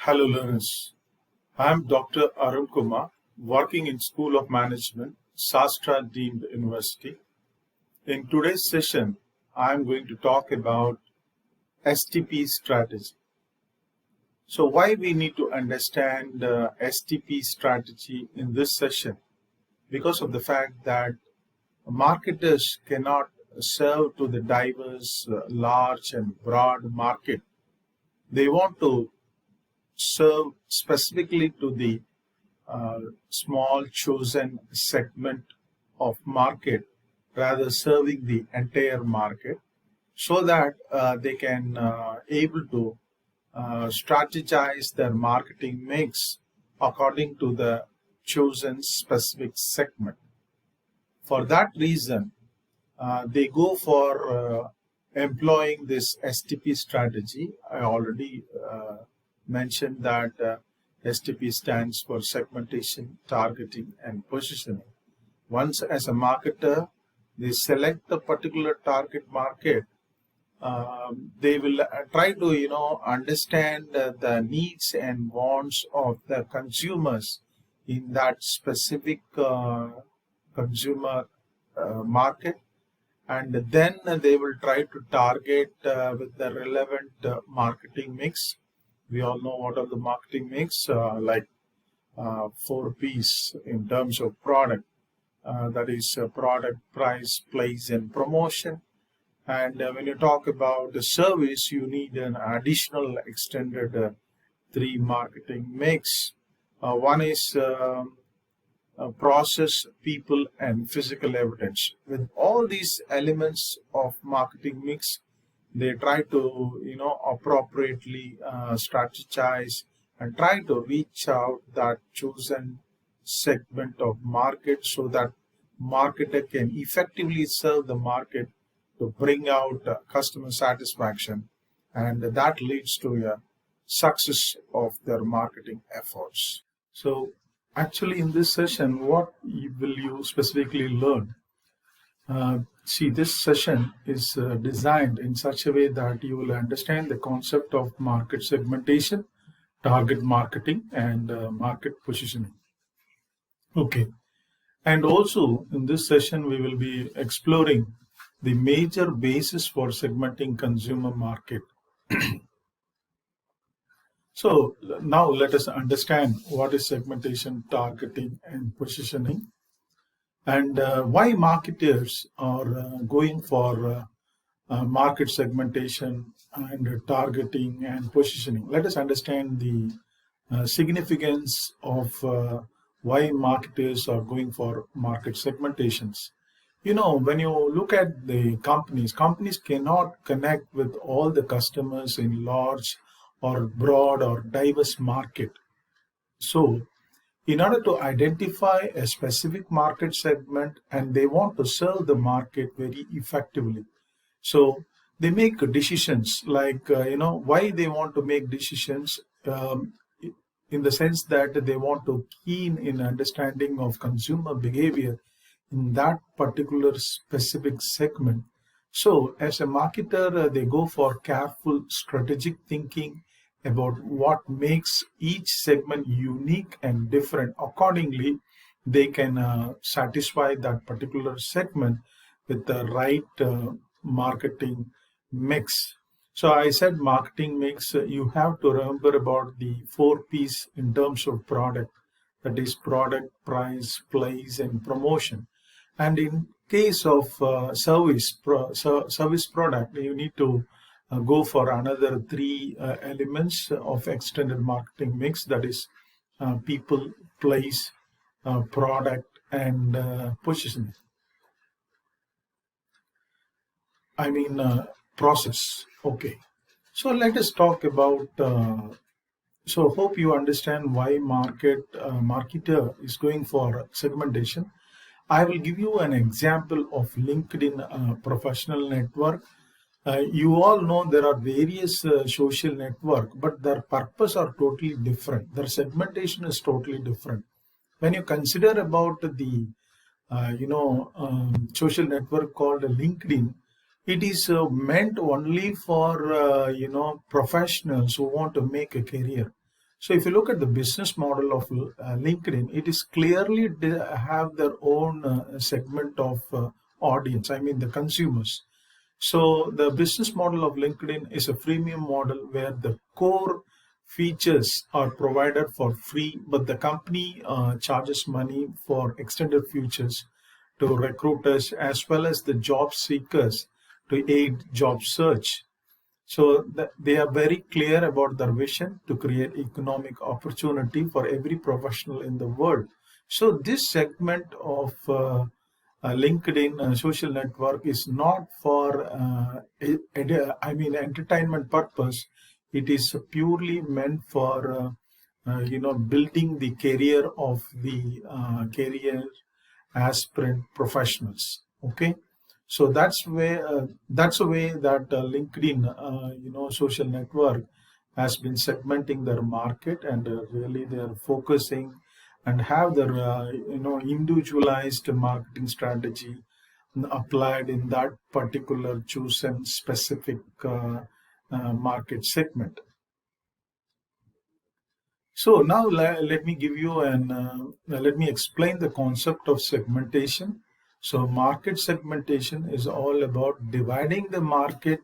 Hello learners, I am Dr. Arunkumar, working in School of Management, SASTRA deemed university. In today's session, I am going to talk about STP strategy. So why we need to understand STP strategy in this session? Because of the fact that marketers cannot serve to the diverse, large and broad market. They want to serve specifically to the small chosen segment of market rather serving the entire market, so that they can able to strategize their marketing mix according to the chosen specific segment. For that reason, they go for employing this STP strategy. I already mentioned that STP stands for segmentation, targeting, and positioning. Once as a marketer, they select the particular target market, they will try to understand the needs and wants of the consumers in that specific consumer market, and then they will try to target with the relevant marketing mix. We all know what are the marketing mix, like 4 P's in terms of product. That is product, price, place, and promotion. And when you talk about the service, you need an additional extended 3 marketing mix. One is process, people, and physical evidence. With all these elements of marketing mix, they try to appropriately strategize and try to reach out that chosen segment of market, so that marketer can effectively serve the market to bring out customer satisfaction, and that leads to a success of their marketing efforts. So actually in this session, what will you specifically learn? See, this session is designed in such a way that you will understand the concept of market segmentation, target marketing, and market positioning. Okay. And also in this session, we will be exploring the major basis for segmenting consumer market. So now let us understand what is segmentation, targeting, and positioning, and why marketers are going for market segmentation and targeting and positioning. Let us understand the significance of why marketers are going for market segmentations. When you look at the companies cannot connect with all the customers in large or broad or diverse market. So in order to identify a specific market segment, and they want to serve the market very effectively, so they make decisions like why they want to make decisions, in the sense that they want to keen in understanding of consumer behavior in that particular specific segment. So as a marketer, they go for careful strategic thinking about what makes each segment unique and different. Accordingly, they can satisfy that particular segment with the right marketing mix. So I said marketing mix, you have to remember about the 4 P's in terms of product, that is product, price, place, and promotion. And in case of service product, you need to go for another 3 elements of extended marketing mix, that is people, place, product, and positioning. I mean process. Okay. So let us talk about, so hope you understand why marketer is going for segmentation. I will give you an example of LinkedIn professional network. You all know there are various social network, but their purpose are totally different. Their segmentation is totally different. When you consider about the social network called LinkedIn, it is meant only for professionals who want to make a career. So if you look at the business model of LinkedIn, it is clearly have their own segment of audience. I mean the consumers. So the business model of LinkedIn is a freemium model where the core features are provided for free, but the company charges money for extended features to recruiters as well as the job seekers to aid job search. So they are very clear about their vision to create economic opportunity for every professional in the world. So this segment of LinkedIn social network is not for entertainment purpose. It is purely meant for building the career of the career aspirant professionals. Okay, so that's a way that LinkedIn social network has been segmenting their market, and really they are focusing and have their individualized marketing strategy applied in that particular chosen specific market segment. So now let me give you let me explain the concept of segmentation. So market segmentation is all about dividing the market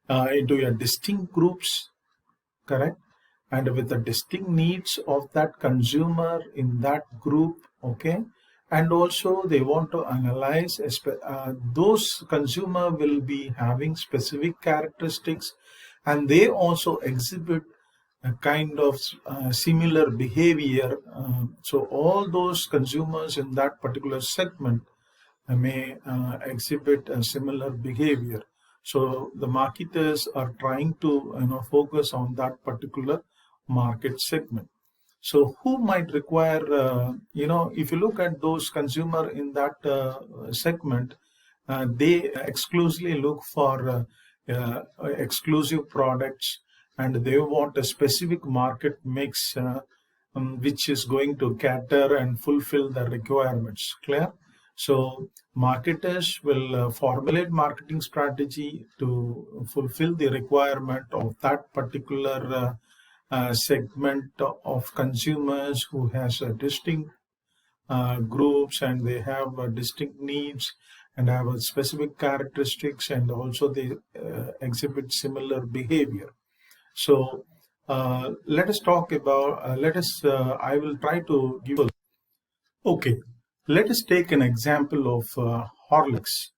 into a distinct groups, correct? And with the distinct needs of that consumer in that group, okay? And also they want to analyze those consumer will be having specific characteristics, and they also exhibit a kind of similar behavior. So all those consumers in that particular segment may exhibit a similar behavior. So the marketers are trying to focus on that particular market segment. So who might require, if you look at those consumer in that segment, they exclusively look for exclusive products, and they want a specific market mix which is going to cater and fulfill the requirements. Clear? So marketers will formulate marketing strategy to fulfill the requirement of that particular segment of consumers who has a distinct groups, and they have distinct needs and have a specific characteristics, and also they exhibit similar behavior. So let us talk about, I will try to give a, okay, let us take an example of Horlicks.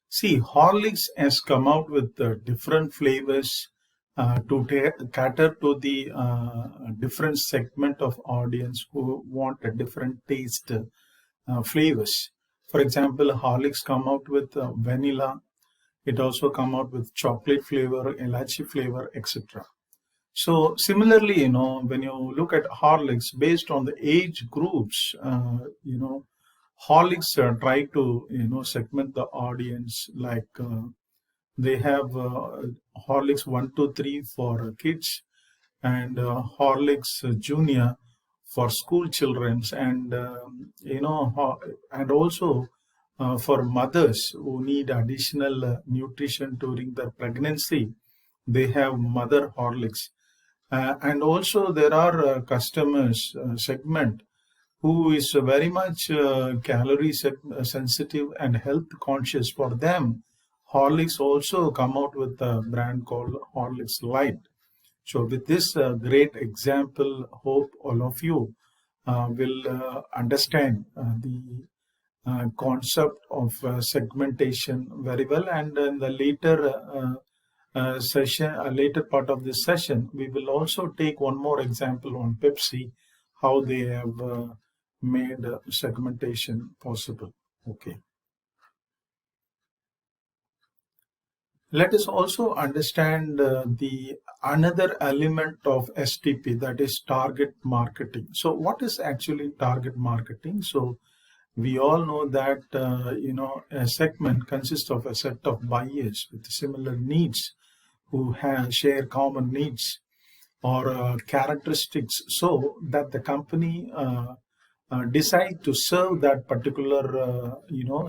See, Horlicks has come out with different flavors to cater to the different segment of audience who want a different taste flavors. For example, Horlicks come out with vanilla. It also come out with chocolate flavor, elaichi flavor, etc. So similarly, when you look at Horlicks based on the age groups, Horlicks try to segment the audience like they have Horlicks 1, 2, 3 for kids, and Horlicks Junior for school children, and and also for mothers who need additional nutrition during their pregnancy, they have Mother Horlicks. And also there are customers segment who is very much calorie sensitive and health conscious. For them, Horlicks also come out with a brand called Horlicks Light. So with this great example, hope all of you will understand the concept of segmentation very well. And in the later later part of this session, we will also take one more example on Pepsi, how they have made segmentation possible. Okay. Let us also understand the another element of STP, that is target marketing. So what is actually target marketing? So we all know that a segment consists of a set of buyers with similar needs who share common needs or characteristics, so that the company decide to serve that particular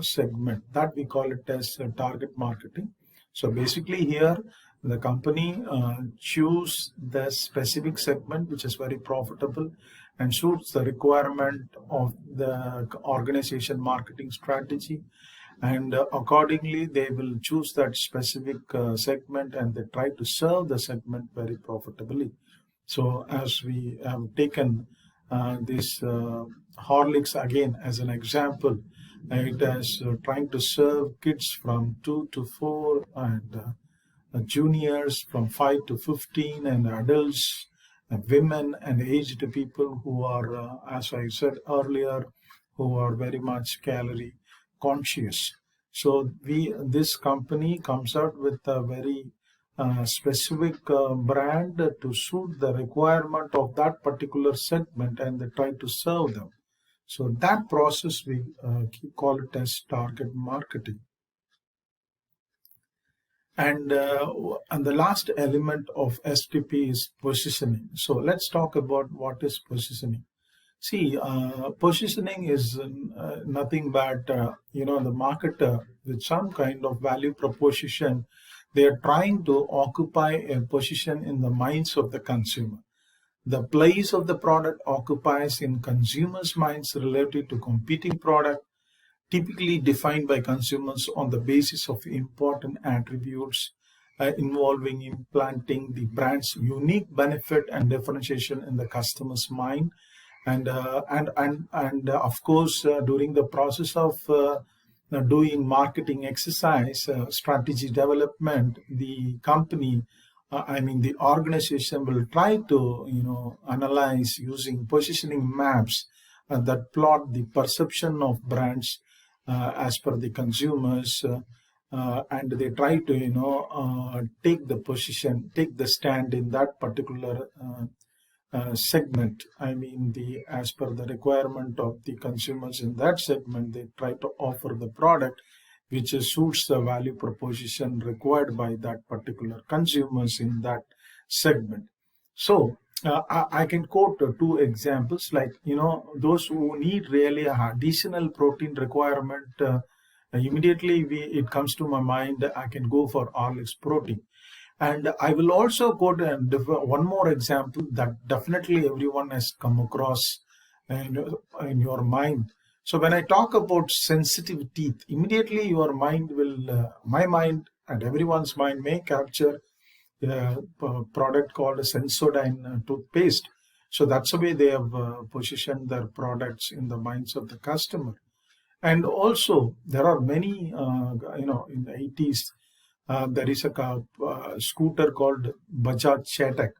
segment. That we call it as target marketing. So basically here The company choose the specific segment which is very profitable and suits the requirement of the organization marketing strategy, and accordingly they will choose that specific segment and they try to serve the segment very profitably. So as we have taken this Horlicks again as an example, it is trying to serve kids from 2 to 4 and juniors from 5 to 15 and adults, women and aged people who are, as I said earlier, who are very much calorie conscious. So this company comes out with a very specific brand to suit the requirement of that particular segment, and they try to serve them. So that process we call it as target marketing. And the last element of STP is positioning. So let's talk about what is positioning. See, positioning is nothing but the marketer with some kind of value proposition. They are trying to occupy a position in the minds of the consumer. The place of the product occupies in consumers' minds related to competing product, typically defined by consumers on the basis of important attributes involving implanting the brand's unique benefit and differentiation in the customer's mind. And of course, during the process of doing marketing exercise, strategy development, the company, the organization will try to analyze using positioning maps that plot the perception of brands as per the consumers, and they try to take the stand in that particular segment. As per the requirement of the consumers in that segment, they try to offer the product which suits the value proposition required by that particular consumers in that segment. So I can quote two examples, like those who need really additional protein requirement. Immediately it comes to my mind, I can go for Horlicks protein. And I will also quote one more example that definitely everyone has come across in your mind. So when I talk about sensitive teeth, immediately your mind will, my mind and everyone's mind may capture a product called a Sensodyne toothpaste. So that's the way they have positioned their products in the minds of the customer. And also there are many, in the 80s, there is a scooter called Bajaj Chetak,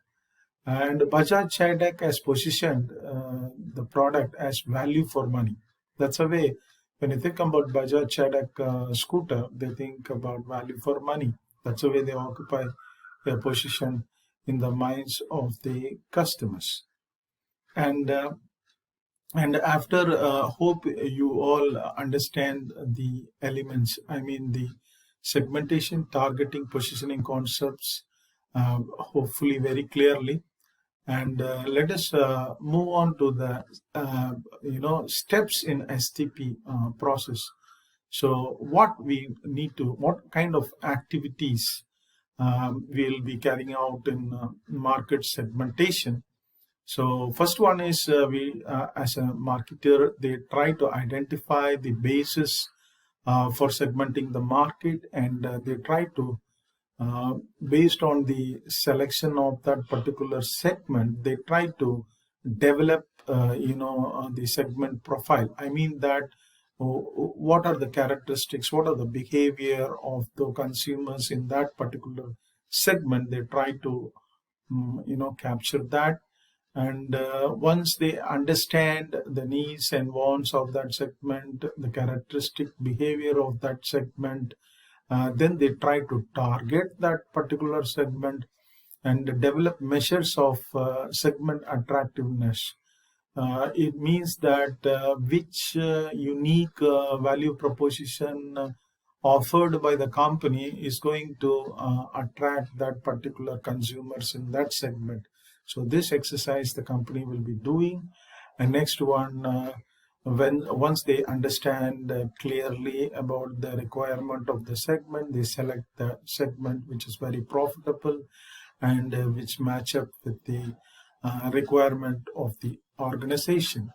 and Bajaj Chetak has positioned the product as value for money. That's a way when you think about Bajaj Chetak scooter, they think about value for money. That's the way they occupy their position in the minds of the customers. And after hope you all understand the elements, the segmentation, targeting, positioning concepts hopefully very clearly. And let us move on to the steps in STP process. So what kind of activities we'll be carrying out in market segmentation. So first one is we as a marketer, they try to identify the basis for segmenting the market, and they try to based on the selection of that particular segment, they try to develop the segment profile. What are the characteristics, what are the behavior of the consumers in that particular segment. They try to capture that. And once they understand the needs and wants of that segment, the characteristic behavior of that segment, then they try to target that particular segment and develop measures of segment attractiveness. It means that which unique value proposition offered by the company is going to attract that particular consumers in that segment. So this exercise the company will be doing. And next one, when once they understand clearly about the requirement of the segment, they select the segment which is very profitable and which match up with the requirement of the organization.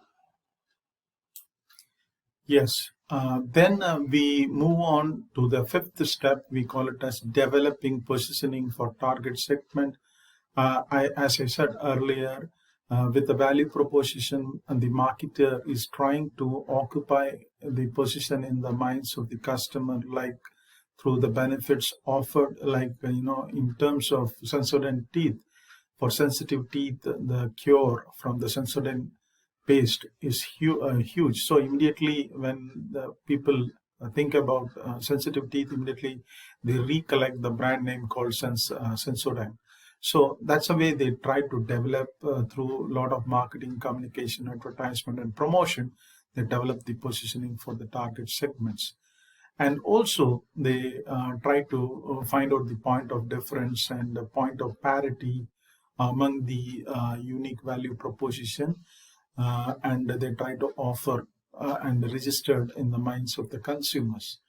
Yes. Then we move on to the fifth step. We call it as developing positioning for target segment. As I said earlier, with the value proposition, and the marketer is trying to occupy the position in the minds of the customer, like through the benefits offered, like in terms of Sensodyne teeth. For sensitive teeth, the cure from the Sensodyne paste is huge. So immediately when the people think about sensitive teeth, immediately they recollect the brand name called Sensodyne. So that's the way they try to develop through a lot of marketing, communication, advertisement, and promotion. They develop the positioning for the target segments. And also they try to find out the point of difference and the point of parity among the unique value proposition, and they try to offer and registered in the minds of the consumers.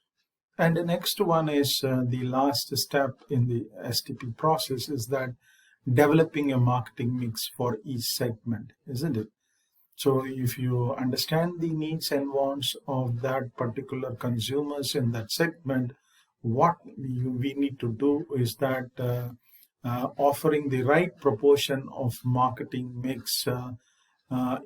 And the next one is the last step in the STP process is that developing a marketing mix for each segment, isn't it? So if you understand the needs and wants of that particular consumers in that segment, what we need to do is that offering the right proportion of marketing mix.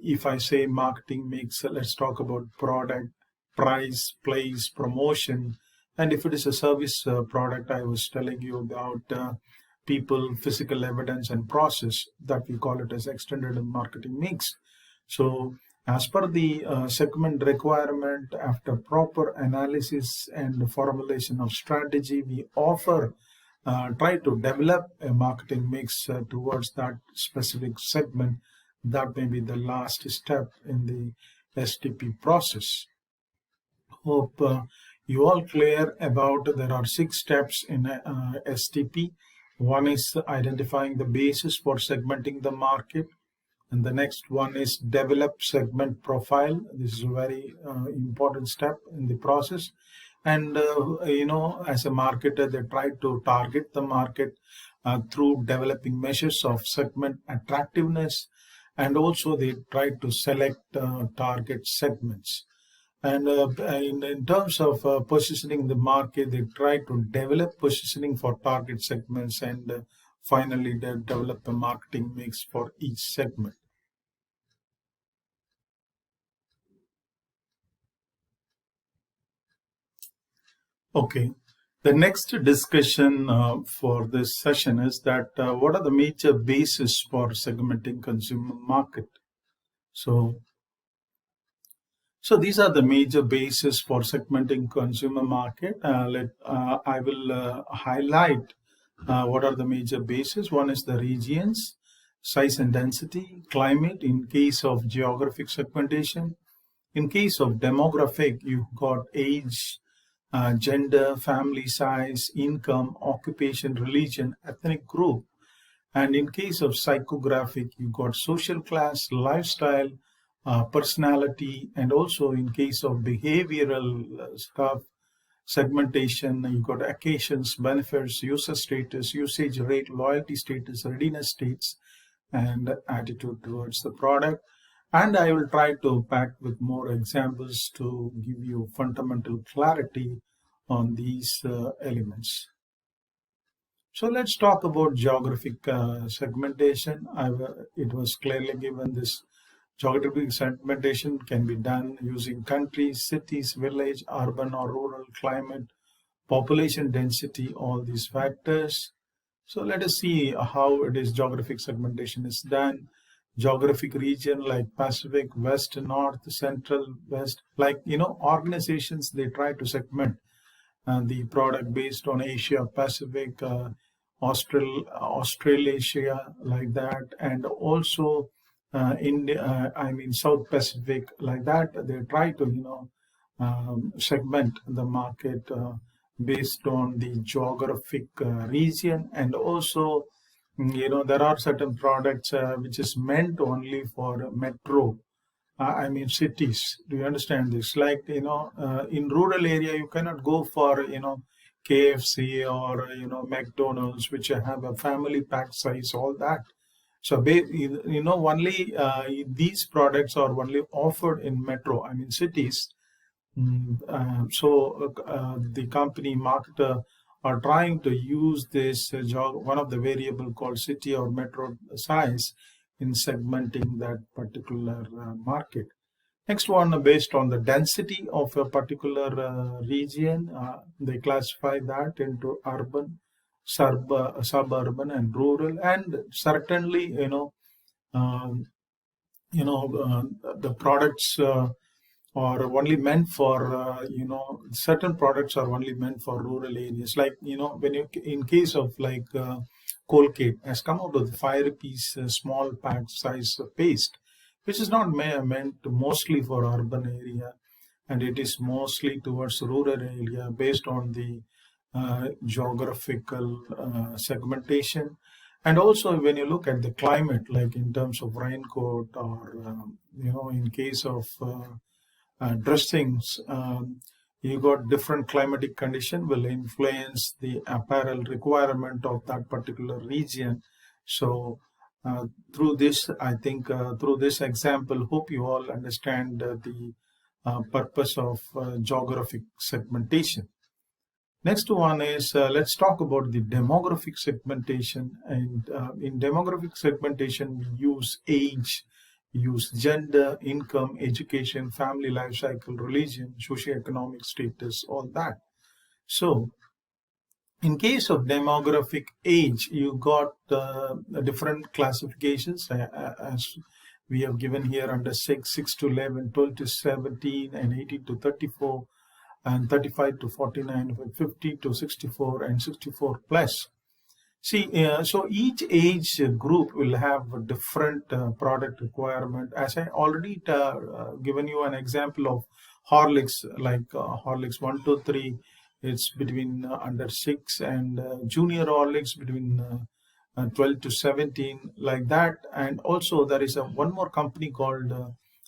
If I say marketing mix, let's talk about product, price, place, promotion. And if it is a service product, I was telling you about people, physical evidence, and process, that we call it as extended marketing mix. So as per the segment requirement, after proper analysis and formulation of strategy, we try to develop a marketing mix towards that specific segment. That may be the last step in the STP process. Hope you all clear about there are 6 steps in STP. One is identifying the basis for segmenting the market. And the next one is develop segment profile. This is a very important step in the process. And, as a marketer, they try to target the market through developing measures of segment attractiveness. And also they try to select target segments. And in terms of positioning the market, they try to develop positioning for target segments, and finally they develop a marketing mix for each segment. Okay, the next discussion for this session is that what are the major bases for segmenting consumer market? So these are the major bases for segmenting consumer market. I will highlight what are the major bases. One is the regions, size and density, climate in case of geographic segmentation. In case of demographic, you've got age, gender, family size, income, occupation, religion, ethnic group. And in case of psychographic, you've got social class, lifestyle, personality, and also in case of behavioral stuff, segmentation, you've got occasions, benefits, user status, usage rate, loyalty status, readiness states, and attitude towards the product. And I will try to pack with more examples to give you fundamental clarity on these elements. So let's talk about geographic segmentation. It was clearly given this geographic segmentation can be done using countries, cities, village, urban or rural, climate, population density, all these factors. So let us see how it is geographic segmentation is done. Geographic region like Pacific, West, North, Central, West, organizations, they try to segment the product based on Asia, Pacific, Australasia, like that, and also India, South Pacific, like that. They try to, segment the market based on the geographic region. And also, there are certain products which is meant only for metro I mean cities. Do you understand this? Like, in rural area, you cannot go for, KFC or, McDonald's, which have a family pack size, all that. So, only these products are only offered in metro, I mean cities. The company marketer are trying to use this one of the variable called city or metro size in segmenting that particular market. Next one, based on the density of a particular region, they classify that into urban, suburban, and rural, and certainly, um, the products are only meant for, certain products are only meant for rural areas. Like, when you, in case of like Colgate has come out with 5 rupees small pack size paste, which is not meant mostly for urban area, and it is mostly towards rural area based on the geographical segmentation. And also when you look at the climate, like in terms of raincoat or, in case of dressings, you got different climatic condition will influence the apparel requirement of that particular region. So through this, I think through this example, hope you all understand the purpose of geographic segmentation. Next one is, let's talk about the demographic segmentation. And in demographic segmentation, we use age, use gender, income, education, family life cycle, religion, socioeconomic status, all that. So in case of demographic age, you got different classifications as we have given here under 6 to 11, 12 to 17, and 18 to 34, and 35 to 49, 50 to 64, and 64 plus. See, so each age group will have a different product requirement. As I already given you an example of Horlicks, like Horlicks 1, 2, 3, it's between under 6, and Junior Horlicks between 12 to 17, like that. And also there is one more company called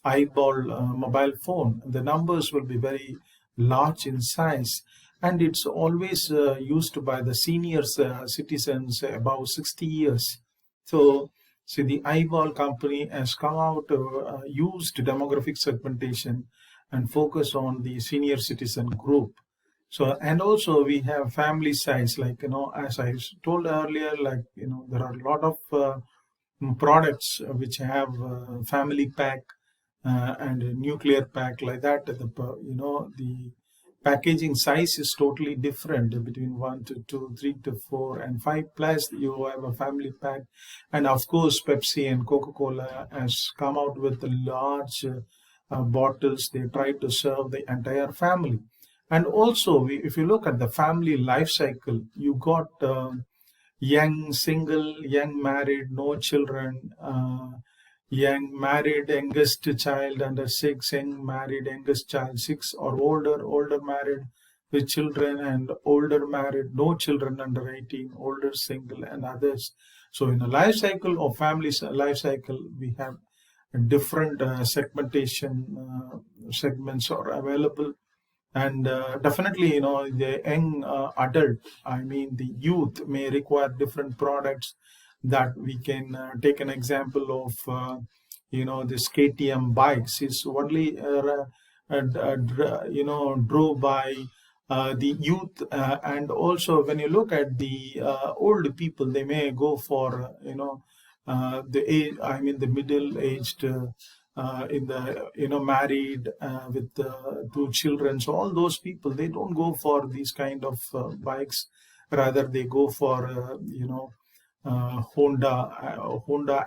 Eyeball mobile phone. The numbers will be very large in size, and it's always used by the senior citizens above 60 years. So, see, the Eyeball company has come out, used demographic segmentation and focus on the senior citizen group. So, and also we have family size, like, as I told earlier, like, there are a lot of products which have family pack and a nuclear pack, like that. The packaging size is totally different between 1 to 2, 3 to 4, and 5 plus you have a family pack. And of course, Pepsi and Coca-Cola has come out with the large bottles. They try to serve the entire family. And also, if you look at the family life cycle, you got young single, young married, no children, young married youngest child under 6, young married youngest child 6 or older married with children, and older married, no children under 18, older single, and others. So in a life cycle of family life cycle, we have different segmentation segments are available. And definitely, the young adult, I mean the youth, may require different products. That we can take an example of, this KTM bikes is only drove by the youth, and also when you look at the old people, they may go for the age, I mean the middle-aged, in the married with 2 children. So all those people, they don't go for these kind of bikes. Rather, they go for Honda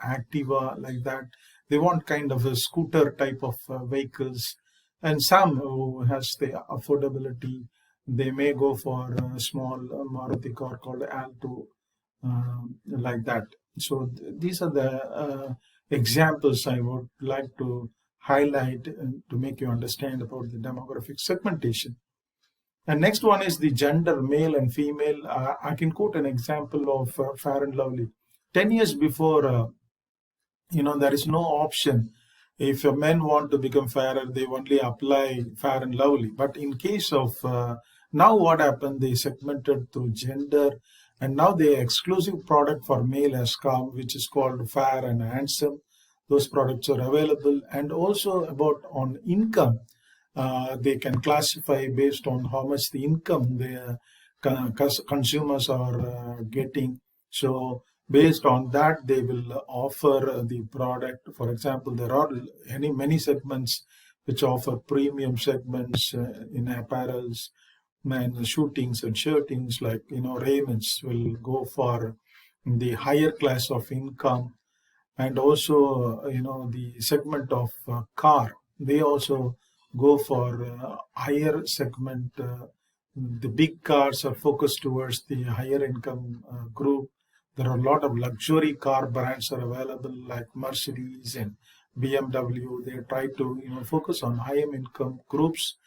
Activa, like that. They want kind of a scooter type of vehicles. And some who has the affordability, they may go for a small Maruti car called Alto, like that. So these are the examples I would like to highlight to make you understand about the demographic segmentation. And next one is the gender, male and female. I can quote an example of Fair and Lovely. 10 years before, there is no option if men want to become fairer, they only apply Fair and Lovely. But in case of now, what happened? They segmented through gender, and now the exclusive product for male has come, which is called Fair and Handsome. Those products are available, and also about on income. They can classify based on how much the income the consumers are getting. So based on that, they will offer the product. For example, there are many segments which offer premium segments in apparels and shootings and shirtings, like Raymond's will go for the higher class of income. And also the segment of car, they also go for higher segment. The big cars are focused towards the higher income group. There are a lot of luxury car brands are available, like Mercedes and BMW. They try to focus on higher income groups.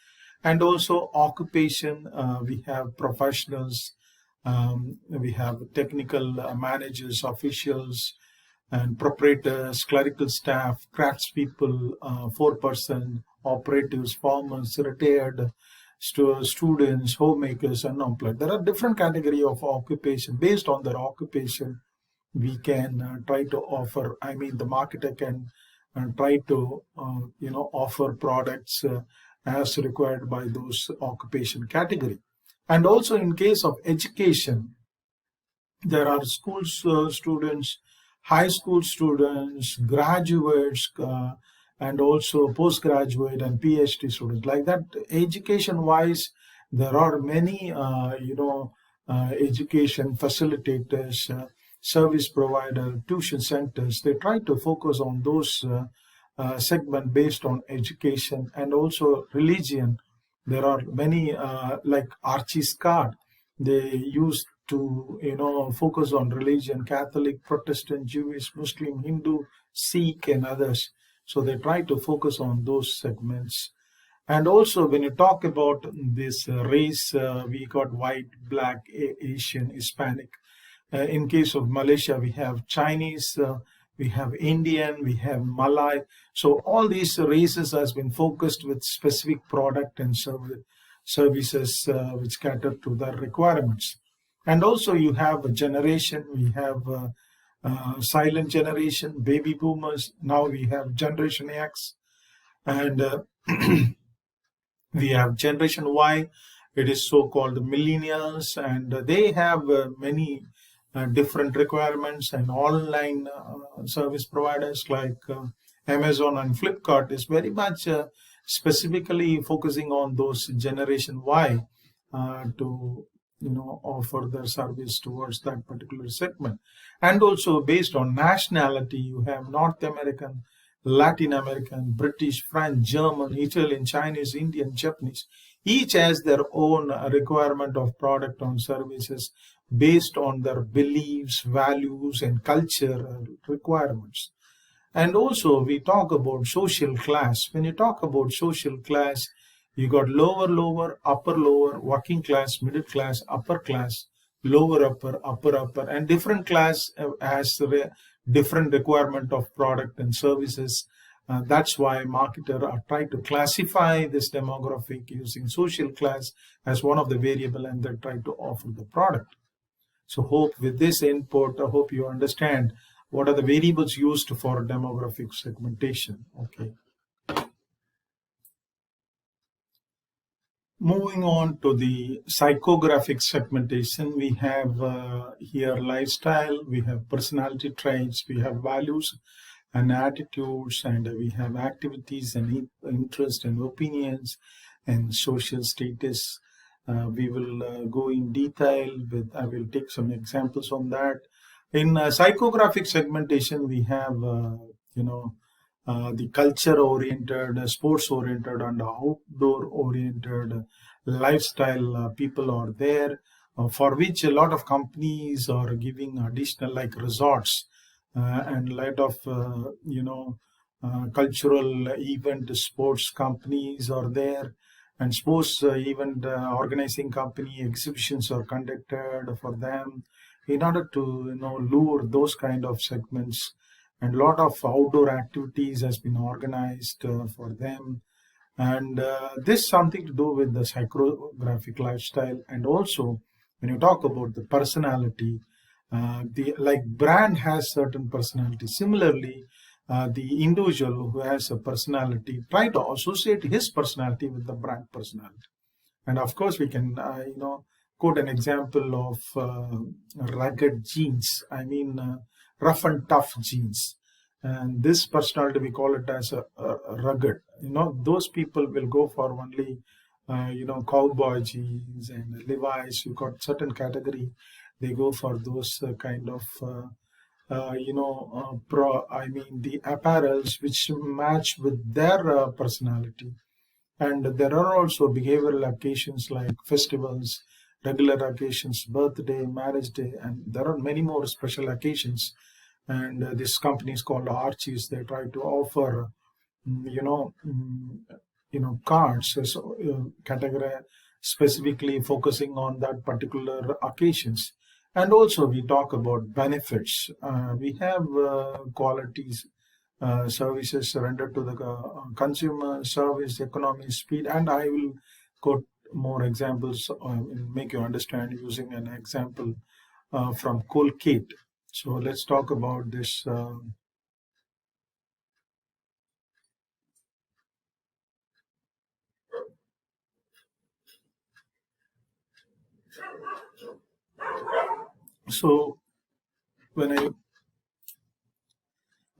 And also occupation, we have professionals, we have technical managers, officials, and proprietors, clerical staff, craftspeople, 4-person operatives, farmers, retired students, homemakers, and unemployed. There are different category of occupation. Based on their occupation, we can try to offer. I mean, the marketer can try to offer products as required by those occupation category. And also in case of education, there are schools students, high school students, graduates, and also postgraduate and PhD students. Like that, education-wise, there are many, education facilitators, service provider, tuition centers. They try to focus on those segment based on education. And also religion. There are many like Archie's card. They use to focus on religion: Catholic, Protestant, Jewish, Muslim, Hindu, Sikh, and others. So they try to focus on those segments. And also when you talk about this race, we got white, black, Asian, Hispanic. In case of Malaysia, we have Chinese, we have Indian, we have Malay. So all these races has been focused with specific product and services which cater to their requirements. And also you have a generation, we have silent generation, baby boomers. Now we have Generation X, and we have Generation Y. It is so-called millennials, and they have many different requirements. And online service providers like Amazon and Flipkart is very much specifically focusing on those Generation Y to offer their service towards that particular segment. And also based on nationality, you have North American, Latin American, British, French, German, Italian, Chinese, Indian, Japanese. Each has their own requirement of product and services based on their beliefs, values, and culture requirements. And also we talk about social class. When you talk about social class, you got lower, upper, working class, middle class, upper class, lower, upper, and different class has different requirement of product and services. That's why marketers are trying to classify this demographic using social class as one of the variable, and they try to offer the product. So hope with this input, I hope you understand what are the variables used for demographic segmentation. Okay. Moving on to the psychographic segmentation, we have here lifestyle, we have personality traits, we have values and attitudes, and we have activities and interest and opinions and social status. We will go in detail with, I will take some examples on that. In psychographic segmentation, we have, the culture-oriented, sports-oriented, and outdoor-oriented lifestyle people are there, for which a lot of companies are giving additional, like resorts, and a lot of, cultural event sports companies are there, and sports event organizing company exhibitions are conducted for them in order to lure those kind of segments. and a lot of outdoor activities has been organized for them. And this something to do with the psychographic lifestyle. And also when you talk about the personality, the like brand has certain personality. Similarly, the individual who has a personality try to associate his personality with the brand personality. And of course we can quote an example of rugged genes. I mean, rough and tough genes. And this personality, we call it as a rugged. Those people will go for only cowboy jeans and Levi's. You got certain category, they go for those kind of the apparels which match with their personality. And there are also behavioral occasions like festivals, regular occasions, birthday, marriage day, and there are many more special occasions. And this company is called Archies. They try to offer, cards, so category specifically focusing on that particular occasions. And also we talk about benefits. We have qualities, services rendered to the consumer, service, economy, speed, and I will quote more examples, make you understand using an example from Colgate. So let's talk about this. So when I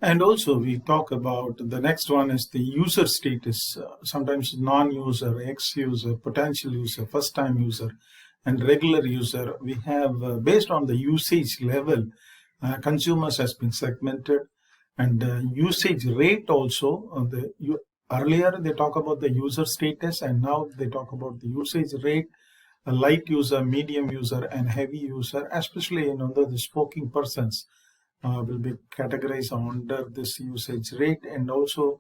and also we talk about the next one is the user status, sometimes non-user, ex-user, potential user, first-time user, and regular user. We have based on the usage level, consumers has been segmented, and usage rate also. Earlier they talk about the user status, and now they talk about the usage rate. A light user, medium user, and heavy user, especially the smoking persons will be categorized under this usage rate. And also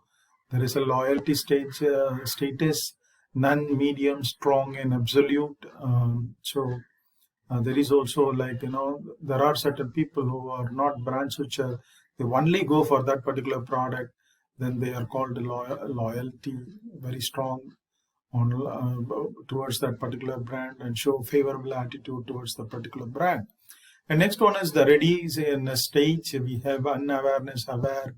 there is a loyalty status, none, medium, strong, and absolute. So there is also there are certain people who are not brand switcher. They only go for that particular product. Then they are called loyalty, very strong on towards that particular brand and show favorable attitude towards the particular brand. And next one is the ready in a stage. We have unawareness, aware,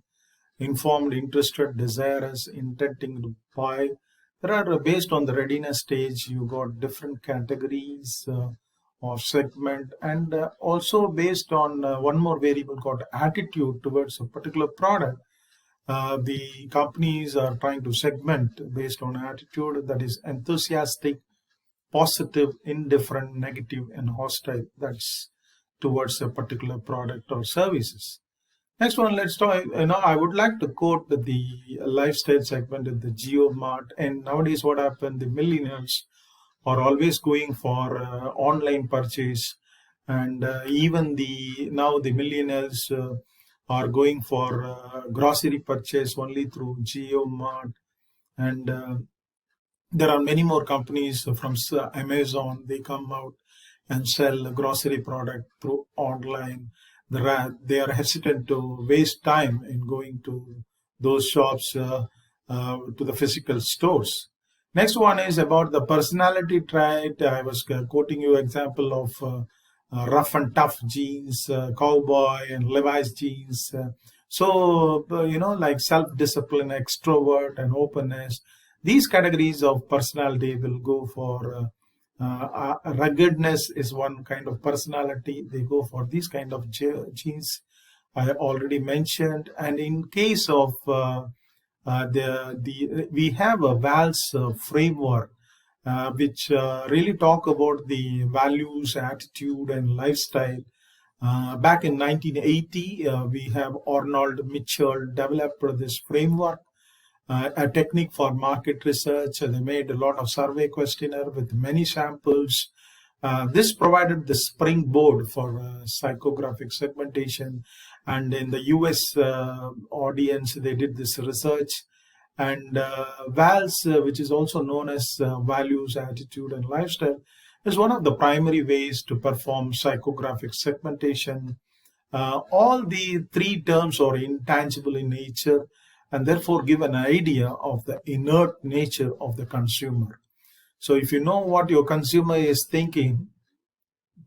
informed, interested, desirous, intending to buy. There are based on the readiness stage, you got different categories of segment, and also based on one more variable called attitude towards a particular product. The companies are trying to segment based on attitude, that is enthusiastic, positive, indifferent, negative, and hostile. That's towards a particular product or services. Next one, let's talk. I would like to quote the lifestyle segment in the GeoMart. And nowadays, what happened? The millennials are always going for online purchase, and even now the millennials are going for grocery purchase only through GeoMart. And there are many more companies from Amazon. They come out and sell grocery product through online. They are hesitant to waste time in going to those shops, to the physical stores. Next one is about the personality trait. I was quoting you example of rough and tough jeans, cowboy and Levi's jeans. Like self-discipline, extrovert, and openness. These categories of personality will go for ruggedness is one kind of personality. They go for these kind of genes I already mentioned. And in case of we have a VALS framework which really talk about the values, attitude, and lifestyle. Back in 1980, we have Arnold Mitchell developed this framework, a technique for market research. They made a lot of survey questionnaire with many samples. This provided the springboard for psychographic segmentation. And in the US audience, they did this research. And VALS, which is also known as values, attitude, and lifestyle, is one of the primary ways to perform psychographic segmentation. All the three terms are intangible in nature and therefore give an idea of the inert nature of the consumer. So if you know what your consumer is thinking,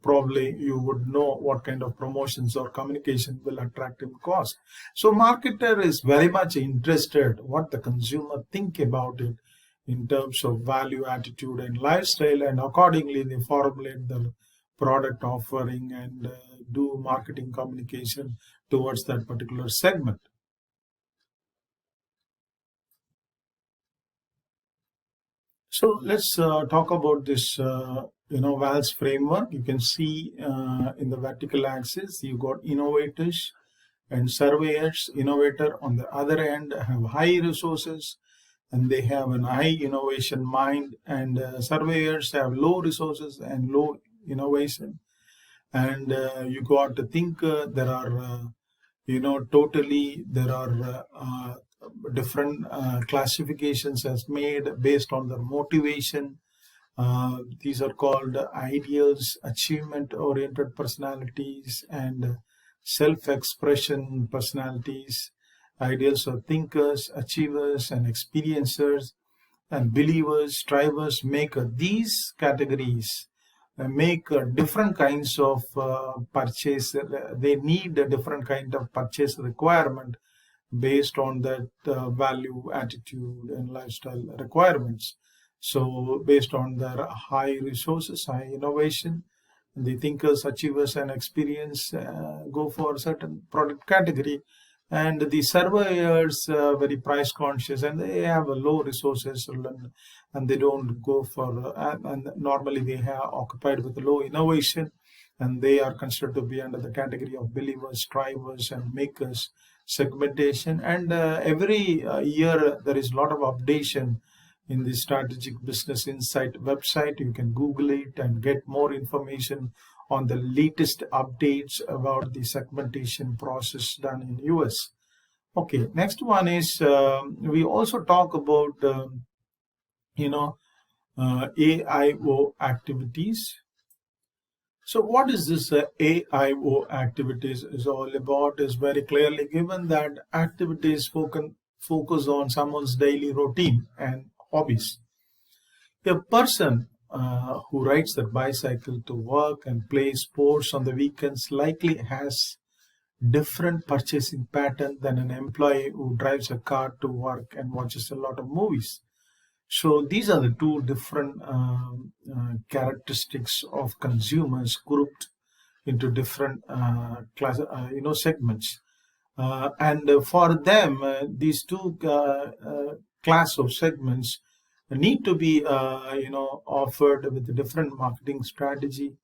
probably you would know what kind of promotions or communication will attract him cost. So marketer is very much interested what the consumer think about it in terms of value, attitude, and lifestyle, and accordingly they formulate the product offering and do marketing communication towards that particular segment. So let's talk about this, Val's framework. You can see in the vertical axis, you got innovators and surveyors. Innovator on the other end have high resources and they have an high innovation mind, and surveyors have low resources and low innovation. And you got to think there are, totally there are different classifications as made based on the motivation. These are called ideals, achievement oriented personalities, and self-expression personalities. Ideals are thinkers, achievers, and experiencers, and believers, strivers, maker. These categories make different kinds of purchase. They need a different kind of purchase requirement based on that value, attitude, and lifestyle requirements. So based on their high resources, high innovation, the thinkers, achievers, and experience go for a certain product category. And the surveyors very price conscious and they have a low resources and they don't go for, and normally they have occupied with low innovation, and they are considered to be under the category of believers, strivers, and makers. Segmentation, and every year there is a lot of updation in the strategic business insight website. You can Google it and get more information on the latest updates about the segmentation process done in US. Okay, next one is we also talk about AIO activities. So what is this AIO activities is all about is very clearly given that activities focus on someone's daily routine and hobbies. A person who rides their bicycle to work and plays sports on the weekends likely has different purchasing pattern than an employee who drives a car to work and watches a lot of movies. So these are the two different characteristics of consumers grouped into different segments. And for them, these two class of segments need to be offered with a different marketing strategy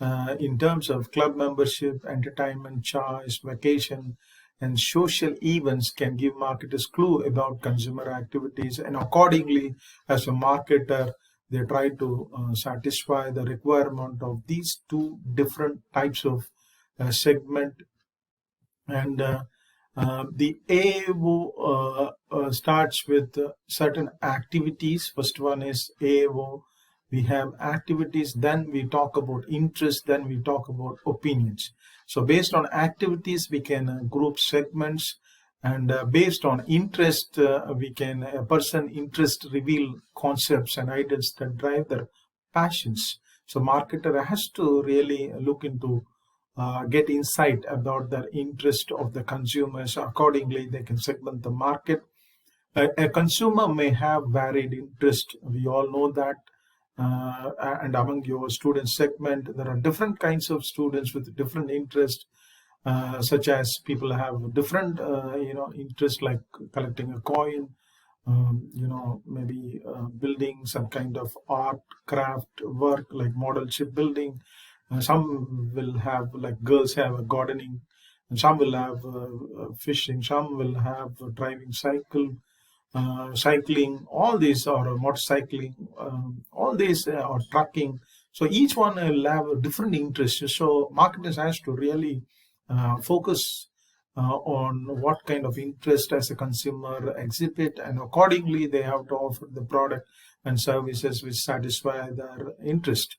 in terms of club membership, entertainment, choice, vacation, and social events can give marketers clue about consumer activities, and accordingly as a marketer they try to satisfy the requirement of these two different types of segment. And the AAO starts with certain activities. First one is AAO. We have activities, then we talk about interest, then we talk about opinions. So based on activities, we can group segments, and based on interest, we can a person interest reveal concepts and ideas that drive their passions. So marketer has to really look into get insight about the interest of the consumers. Accordingly, they can segment the market. A consumer may have varied interest. We all know that. And among your student segment, there are different kinds of students with different interests, such as people have different, interests like collecting a coin, maybe building some kind of art, craft work like model shipbuilding. Some will have, like girls have a gardening, and some will have fishing, some will have driving cycling, all these are motorcycling, all these are trucking. So each one will have a different interest. So marketers has to really focus on what kind of interest as a consumer exhibit, and accordingly they have to offer the product and services which satisfy their interest.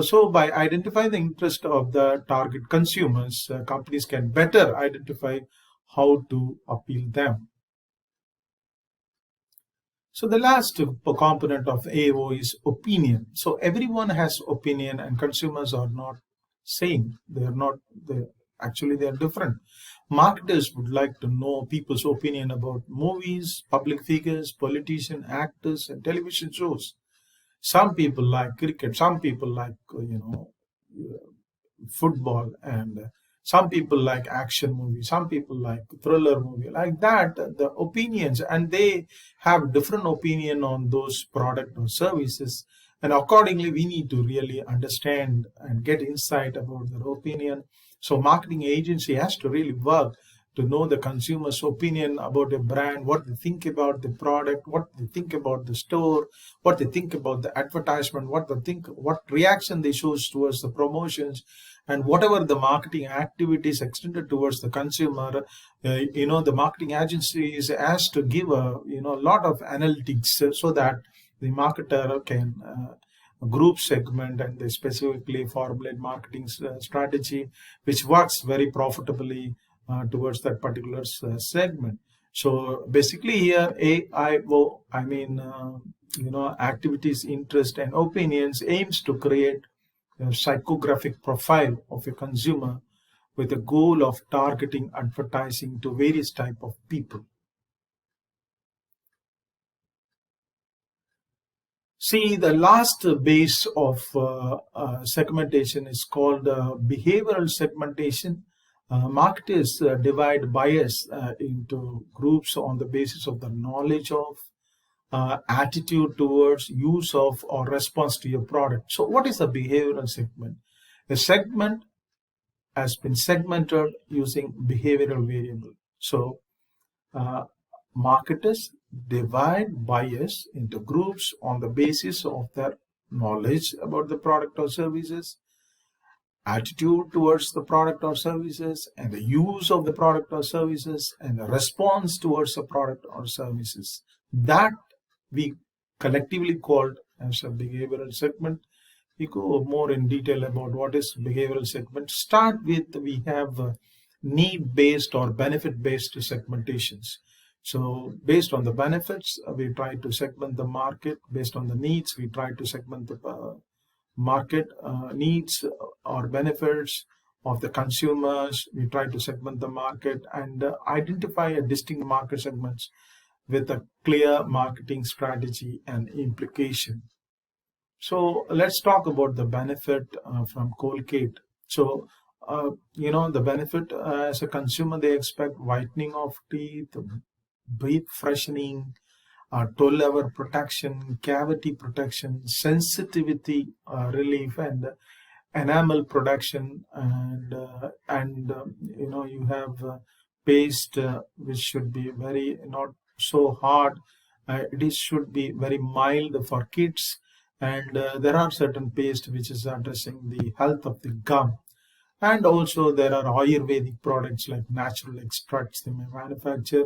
So by identifying the interest of the target consumers, companies can better identify how to appeal them. So the last component of AO is opinion. So everyone has opinion, and consumers are not same. They are not. Actually they are different. Marketers would like to know people's opinion about movies, public figures, politicians, actors, and television shows. Some people like cricket. Some people like football, and some people like action movie, some people like thriller movie, like that. The opinions, and they have different opinion on those product or services, and accordingly we need to really understand and get insight about their opinion. So marketing agency has to really work to know the consumer's opinion about a brand, what they think about the product, what they think about the store, what they think about the advertisement, what reaction they show towards the promotions, and whatever the marketing activities extended towards the consumer. The marketing agency is asked to give a lot of analytics, so that the marketer can group segment, and they specifically formulate marketing strategy which works very profitably towards that particular segment. So basically here AIO, activities, interest, and opinions aims to create a psychographic profile of a consumer with the goal of targeting advertising to various type of people. See, the last base of segmentation is called behavioral segmentation. Marketers divide buyers into groups on the basis of the knowledge of, attitude towards, use of, or response to your product. So what is a behavioral segment? A segment has been segmented using behavioral variable. So marketers divide buyers into groups on the basis of their knowledge about the product or services, attitude towards the product or services, and the use of the product or services, and the response towards the product or services. That we collectively called as a behavioral segment. We go more in detail about what is behavioral segment. Start with, we have need-based or benefit-based segmentations. So based on the benefits, we try to segment the market. Based on the needs, we try to segment the market. Needs or benefits of the consumers, we try to segment the market and identify a distinct market segments with a clear marketing strategy and implication. So let's talk about the benefit from Colgate. So the benefit, as a consumer, they expect whitening of teeth, breath freshening, toe-level protection, cavity protection, sensitivity relief, and enamel protection, and you have paste which should be very not so hard. Should be very mild for kids, and there are certain paste which is addressing the health of the gum. And also there are Ayurvedic products like natural extracts they may manufacture,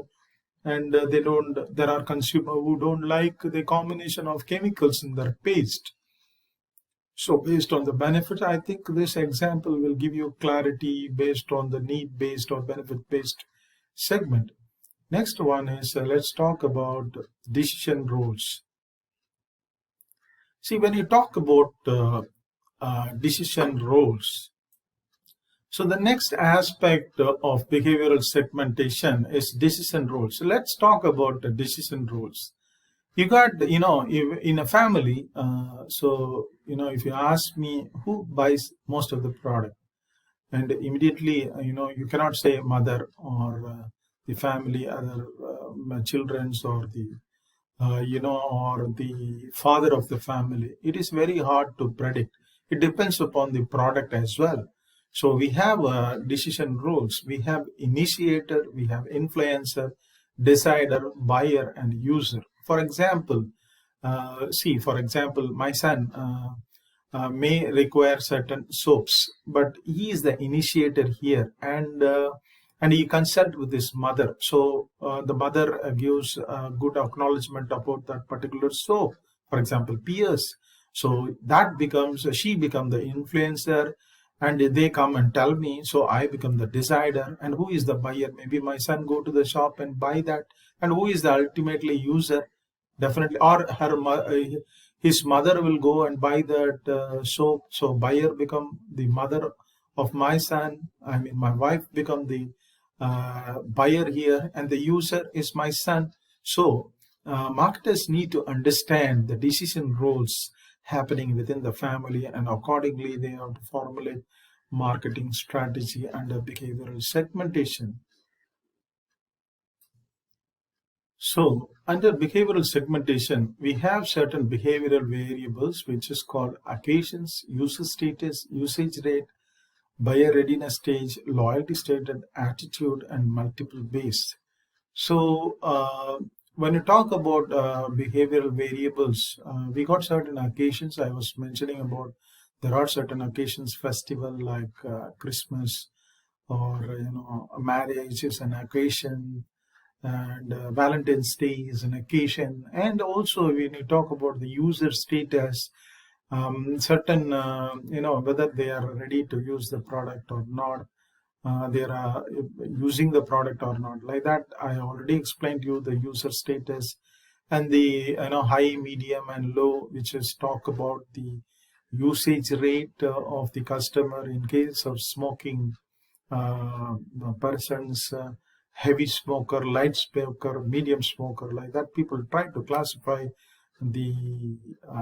and there are consumers who don't like the combination of chemicals in their paste. So based on the benefit, I think this example will give you clarity based on the need-based or benefit-based segment. Next one is, let's talk about decision roles. See, when you talk about decision roles, so the next aspect of behavioral segmentation is decision roles. So let's talk about the decision roles. You got, in a family, if you ask me who buys most of the product, and immediately, you cannot say mother or the family, other children's, or the, or the father of the family. It is very hard to predict. It depends upon the product as well. So we have decision rules. We have initiator, we have influencer, decider, buyer, and user. For example, my son may require certain soaps, but he is the initiator here, and he consult with his mother. So the mother gives good acknowledgement about that particular soap, for example, Pierce. So that becomes, she become the influencer, and they come and tell me, so I become the decider. And who is the buyer? Maybe my son go to the shop and buy that. And who is the ultimately user? Definitely, or his mother will go and buy that soap. So buyer become the mother of my son. I mean, my wife become the buyer here, and the user is my son. So marketers need to understand the decision roles happening within the family, and accordingly they have to formulate marketing strategy under behavioral segmentation. So under behavioral segmentation, we have certain behavioral variables, which is called occasions, user status, usage rate, buyer readiness stage, loyalty state, and attitude, and multiple base. So when you talk about behavioral variables, we got certain occasions. I was mentioning about there are certain occasions, festival like Christmas, or marriage is an occasion, and Valentine's Day is an occasion. And also when you talk about the user status, certain whether they are ready to use the product or not, they are using the product or not, like that. I already explained to you the user status, and the high, medium, and low, which is talk about the usage rate of the customer in case of smoking persons, heavy smoker, light smoker, medium smoker, like that. People try to classify the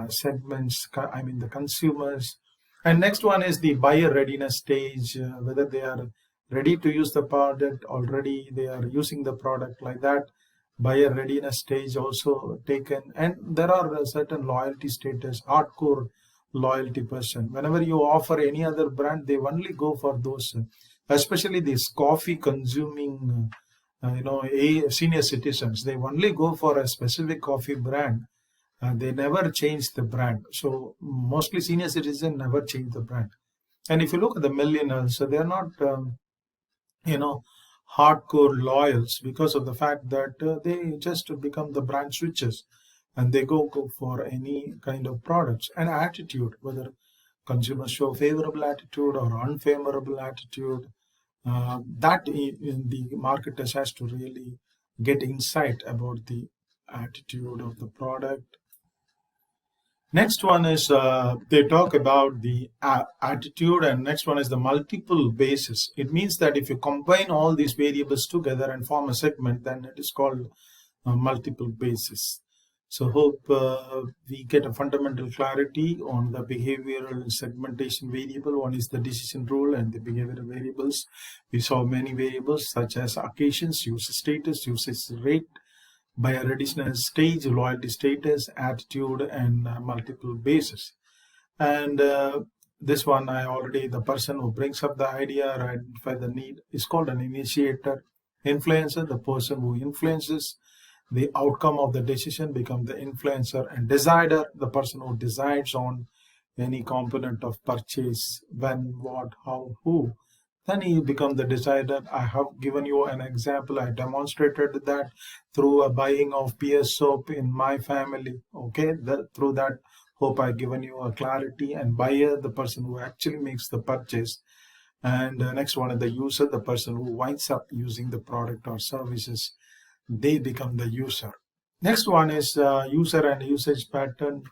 segments, I mean the consumers. And next one is the buyer readiness stage, whether they are ready to use the product, already they are using the product, like that. Buyer readiness stage also taken. And there are certain loyalty status, hardcore loyalty person. Whenever you offer any other brand, they only go for those, especially these coffee consuming senior citizens. They only go for a specific coffee brand. They never change the brand. So mostly senior citizens never change the brand. And if you look at the millennials, so they are not hardcore loyals, because of the fact that they just become the brand switches, and they go for any kind of products. And attitude, whether consumers show favorable attitude or unfavorable attitude, that the marketers has to really get insight about the attitude of the product. Next one is they talk about the attitude, and next one is the multiple bases. It means that if you combine all these variables together and form a segment, then it is called multiple bases. So hope we get a fundamental clarity on the behavioral segmentation variable. One is the decision rule and the behavioral variables. We saw many variables such as occasions, user status, usage rate, buyer readiness stage, loyalty status, attitude, and multiple bases. And this one, the person who brings up the idea or identify the need is called an initiator. Influencer, the person who influences the outcome of the decision, become the influencer. And decider, the person who decides on any component of purchase, when, what, how, who, then he become the decider. I have given you an example. I demonstrated that through a buying of PS soap in my family. Okay, through that, hope I given you a clarity. And buyer, the person who actually makes the purchase. And next one is the user, the person who winds up using the product or services. They become the user. Next one is user and usage pattern.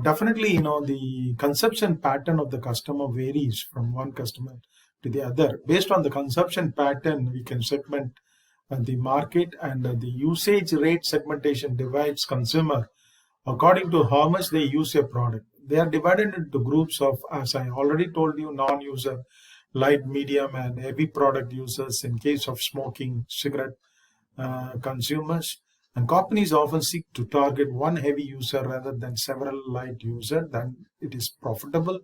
Definitely, the consumption pattern of the customer varies from one customer to the other. Based on the consumption pattern, we can segment the market, and the usage rate segmentation divides consumer according to how much they use a product. They are divided into groups of, as I already told you, non-user, light, medium, and heavy product users in case of smoking, cigarette consumers. And companies often seek to target one heavy user rather than several light users. Then it is profitable.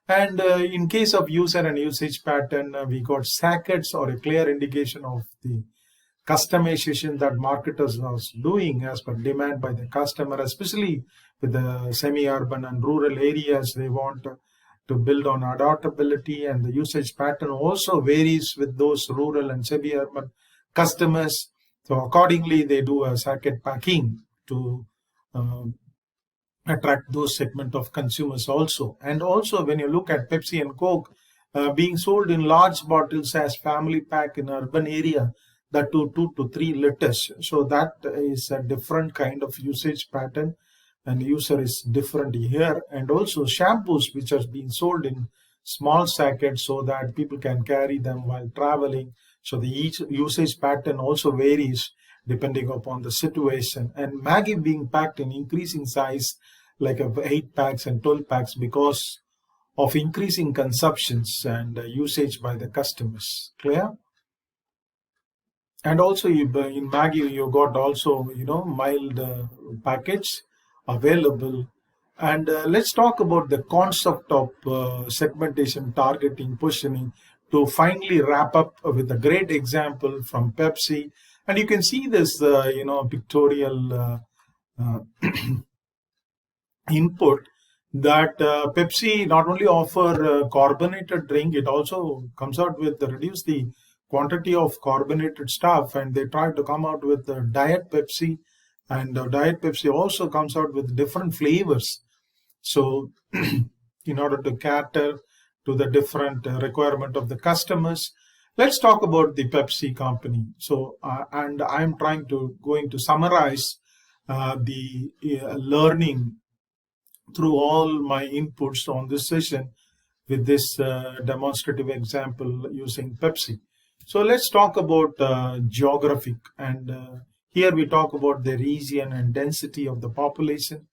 And in case of user and usage pattern, we got sackets, or a clear indication of the customization that marketers are doing as per demand by the customer, especially with the semi-urban and rural areas. They want to build on adaptability, and the usage pattern also varies with those rural and semi-urban customers. So accordingly, they do a sacket packing to attract those segment of consumers also. And also when you look at Pepsi and Coke being sold in large bottles as family pack in urban area, that to 2 to 3 liters, so that is a different kind of usage pattern, and user is different here. And also shampoos which are being sold in small sachets so that people can carry them while traveling, so the each usage pattern also varies depending upon the situation. And Maggie being packed in increasing size, like 8 packs and 12 packs, because of increasing consumptions and usage by the customers. Clear? And also in Maggie you got also mild packets available. And let's talk about the concept of segmentation, targeting, positioning, to finally wrap up with a great example from Pepsi. And you can see this pictorial uh, input that Pepsi not only offer carbonated drink, it also comes out with reduce the quantity of carbonated stuff, and they try to come out with Diet Pepsi, and Diet Pepsi also comes out with different flavors. So in order to cater to the different requirement of the customers, let's talk about the Pepsi company. So and I'm going to summarize the learning through all my inputs on this session with this demonstrative example using Pepsi. So let's talk about geographic, and here we talk about the region and density of the population,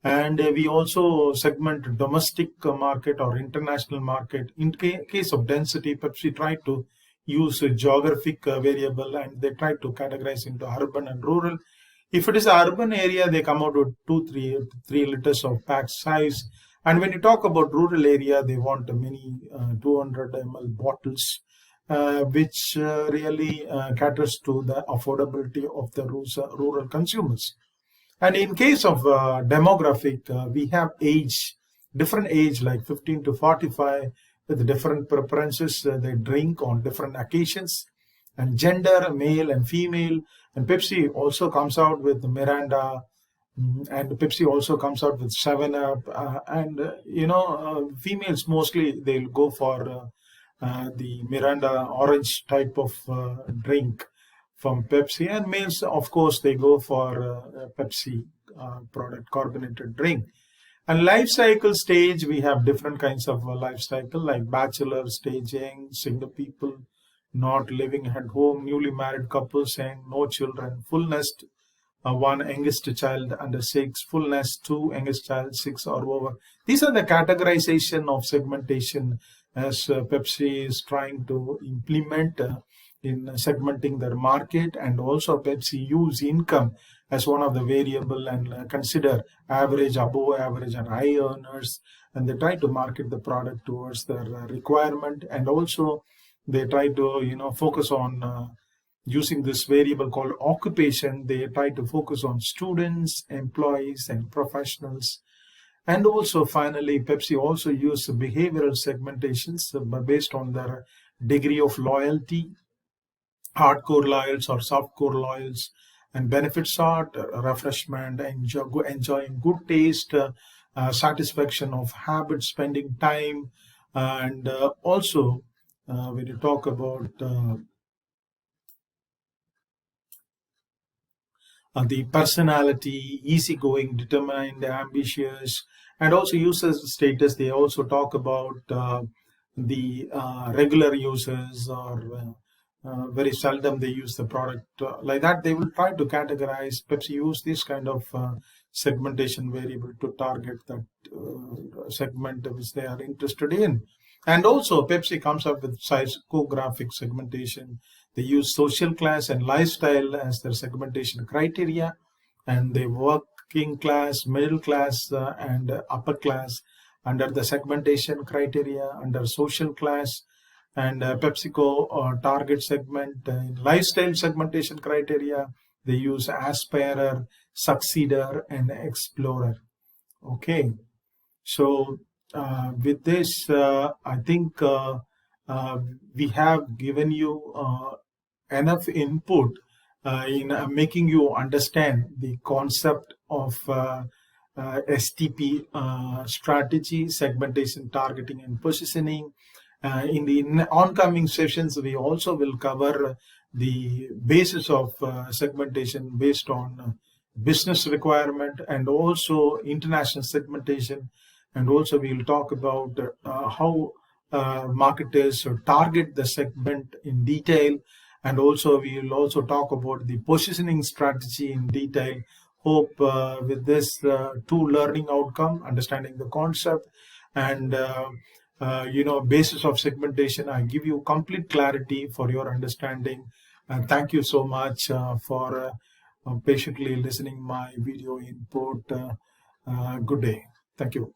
and we also segment domestic market or international market. In case of density, Pepsi tried to use a geographic variable, and they tried to categorize into urban and rural. If it is an urban area, they come out with 3 liters of pack size. And when you talk about rural area, they want many 200 ml bottles, which really caters to the affordability of the rural consumers. And in case of demographic, we have different age like 15 to 45 with different preferences. They drink on different occasions, and gender, male and female. And Pepsi also comes out with Miranda, and Pepsi also comes out with 7-Up. And females mostly they'll go for the Miranda orange type of drink from Pepsi, and males, of course, they go for Pepsi product, carbonated drink. And life cycle stage, we have different kinds of life cycle, like bachelor, staging, single people, not living at home, newly married couples, and no children, full nest, one youngest child under 6, full nest, 2 youngest child 6 or over. These are the categorization of segmentation as Pepsi is trying to implement in segmenting their market. And also Pepsi use income as one of the variable, and consider average, above average and high earners, and they try to market the product towards their requirement. And also they try to focus on using this variable called occupation. They try to focus on students, employees and professionals. And also finally Pepsi also use behavioral segmentations based on their degree of loyalty, hardcore loyals or softcore loyals. And benefits are refreshment, enjoying good taste, satisfaction of habit, spending time. And also when you talk about the personality, easygoing, determined, ambitious. And also users status, they also talk about the regular users, or very seldom they use the product. Like that, they will try to categorize. Pepsi use this kind of segmentation variable to target that segment which they are interested in. And also Pepsi comes up with psychographic segmentation. They use social class and lifestyle as their segmentation criteria, and the working class, middle class, and upper class under the segmentation criteria under social class. And PepsiCo target segment in lifestyle segmentation criteria, they use aspirer, succeeder, and explorer. Okay, so with this, I think we have given you enough input in making you understand the concept of STP strategy, segmentation, targeting, and positioning. In the oncoming sessions, we also will cover the basis of segmentation based on business requirement and also international segmentation. And also we will talk about how marketers target the segment in detail. And also we will also talk about the positioning strategy in detail. Hope with this two learning outcome, understanding the concept and basis of segmentation, I give you complete clarity for your understanding. And thank you so much for patiently listening my video input. Good day. Thank you.